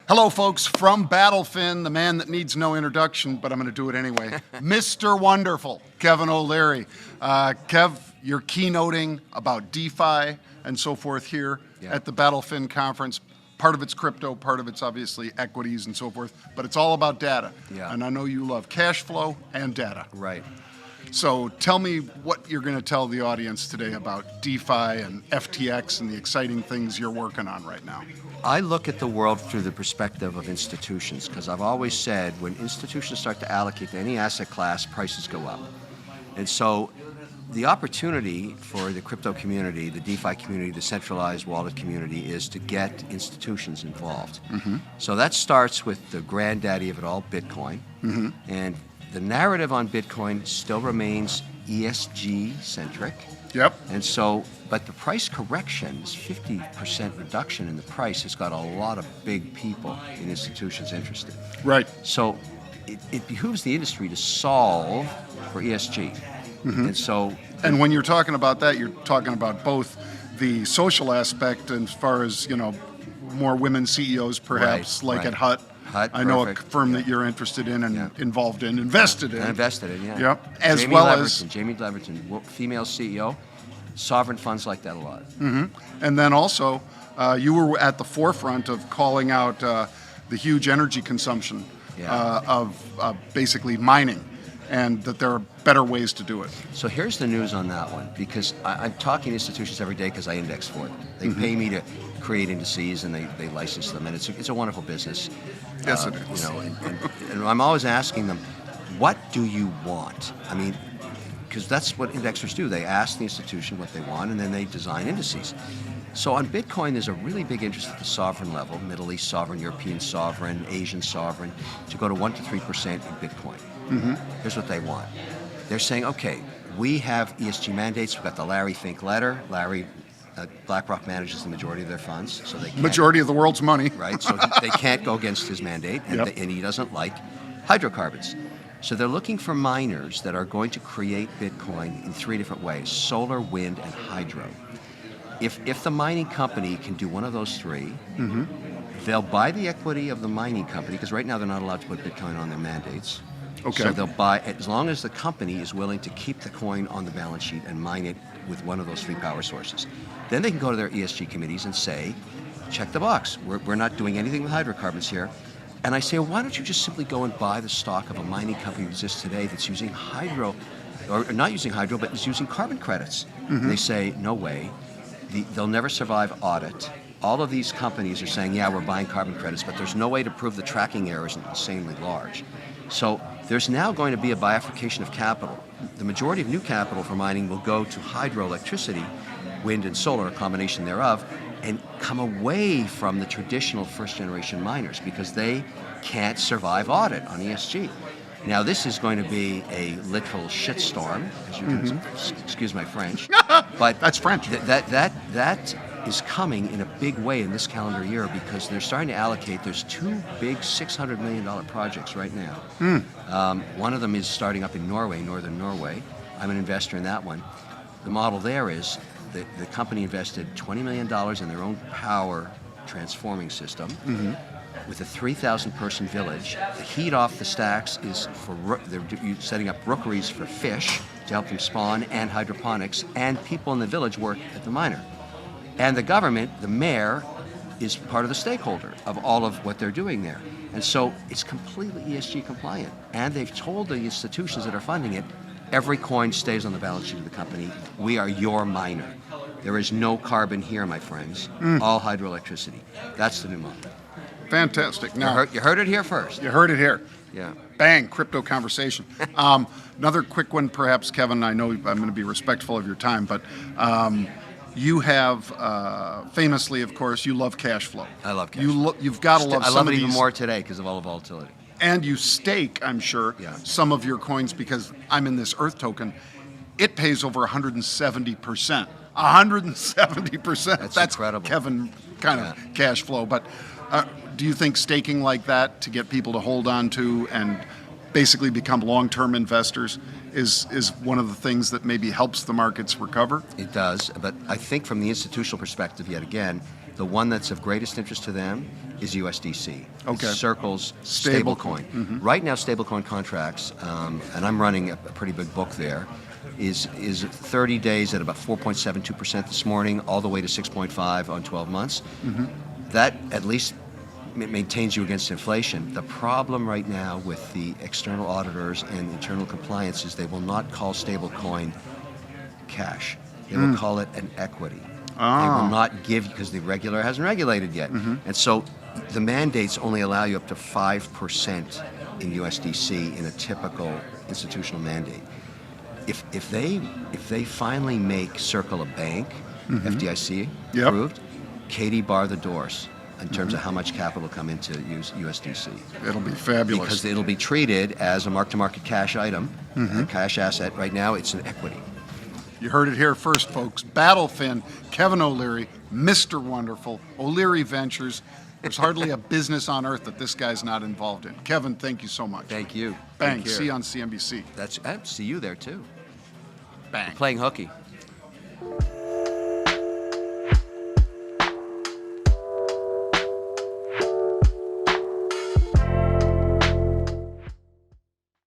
Hello, folks, from Battlefin, the man that needs no introduction, but I'm going to do it anyway. Mr. Wonderful, KevinOLeary. Kev, you're keynoting about DeFi and so forth here at the Battlefin conference. Part of it's crypto, part of it's obviously equities and so forth, but it's all about data. Yeah. And I know you love cash flow and data. Right. So tell me what you're going to tell the audience today about DeFi and FTX and the exciting things you're working on right now. I look at the world through the perspective of institutions, because I've always said when institutions start to allocate to any asset class, prices go up. And so the opportunity for the crypto community, the DeFi community, the centralized wallet community is to get institutions involved. So that starts with the granddaddy of it all, Bitcoin. And the narrative on Bitcoin still remains ESG-centric. Yep. And so, but the price corrections, 50% reduction in the price has got a lot of big people and institutions interested. Right. So it behooves the industry to solve for ESG. And so... And when you're talking about that, you're talking about both the social aspect as far as, you know, more women CEOs perhaps, like at Hut. I know a firm that you're interested in and involved in, invested in. Yep. As Jamie well Leverton, as Jamie Leverton, female CEO, sovereign funds like that a lot. And then also, you were at the forefront of calling out the huge energy consumption of basically mining, and that there are better ways to do it. So here's the news on that one, because I'm talking to institutions every day because I index for them. They pay me to create indices, and they license them, and it's a wonderful business. Yes, it is. You know, and I'm always asking them, what do you want? I mean, because that's what indexers do. They ask the institution what they want, and then they design indices. So on Bitcoin, there's a really big interest at the sovereign level, Middle East sovereign, European sovereign, Asian sovereign, to go to 1 to 3% in Bitcoin. Here's what they want. They're saying, okay, we have ESG mandates. We've got the Larry Fink letter. Larry, BlackRock manages the majority of their funds, so they can't, majority of the world's money. right? So they can't go against his mandate, and, and he doesn't like hydrocarbons. So they're looking for miners that are going to create Bitcoin in 3 different ways: solar, wind, and hydro. If the mining company can do one of those 3, they'll buy the equity of the mining company, because right now they're not allowed to put Bitcoin on their mandates. Okay. So they'll buy, as long as the company is willing to keep the coin on the balance sheet and mine it with one of those 3 power sources. Then they can go to their ESG committees and say, check the box. We're not doing anything with hydrocarbons here. And I say, well, why don't you just simply go and buy the stock of a mining company that exists today that's using hydro, or not using hydro, but is using carbon credits? And they say, no way. They'll never survive audit. All of these companies are saying, yeah, we're buying carbon credits, but there's no way to prove the tracking error isn't insanely large. So there's now going to be a bifurcation of capital. The majority of new capital for mining will go to hydroelectricity, wind and solar, a combination thereof, and come away from the traditional first-generation miners, because they can't survive audit on ESG. Now, this is going to be a literal shitstorm, as you can, excuse my French, but That's French. That is coming in a big way in this calendar year, because they're starting to allocate. There's 2 big $600 million projects right now. One of them is starting up in Norway, northern Norway. I'm an investor in that one. The model there is that the company invested $20 million in their own power transforming system with a 3,000-person village. The heat off the stacks is for, they're setting up rookeries for fish to help them spawn, and hydroponics, and people in the village work at the miner. And the government, the mayor, is part of the stakeholder of all of what they're doing there. And so it's completely ESG compliant. And they've told the institutions that are funding it, every coin stays on the balance sheet of the company. We are your miner. There is no carbon here, my friends. All hydroelectricity. That's the new model. Fantastic. Now, You heard it here first. you heard it here. Yeah. Bang, crypto conversation. Another quick one, perhaps, Kevin. I know I'm going to be respectful of your time, but you have, famously, of course, you love cash flow. I love cash flow. You've got to love some of these. I love it even more today because of all the volatility. And you stake, I'm sure, some of your coins, because I'm in this Earth token. It pays over 170%. 170%. That's incredible. Kevin kind of cash flow. But do you think staking like that to get people to hold on to and basically become long-term investors is one of the things that maybe helps the markets recover? It does, but I think from the institutional perspective, yet again, the one that's of greatest interest to them is USDC. Okay. It circles Stablecoin. stablecoin. Right now, stablecoin contracts, and I'm running a pretty big book there, is 30 days at about 4.72% this morning, all the way to 6.5 on 12 months. That at least maintains you against inflation. The problem right now with the external auditors and internal compliance is they will not call stablecoin cash. They will call it an equity. They will not give, because the regulator hasn't regulated yet. And so the mandates only allow you up to 5% in USDC in a typical institutional mandate. If they finally make Circle a bank, FDIC approved, Katie bar the doors in terms of how much capital will come into USDC. It'll be fabulous. Because it'll be treated as a mark-to-market cash item, a cash asset. Right now, it's an equity. You heard it here first, folks. Battlefin, KevinOLeary, Mr. Wonderful, O'Leary Ventures. There's hardly a business on earth that this guy's not involved in. Kevin, thank you so much. Thank you. Bang. Take care. See you on CNBC. I see you there too. Bang. Playing hooky.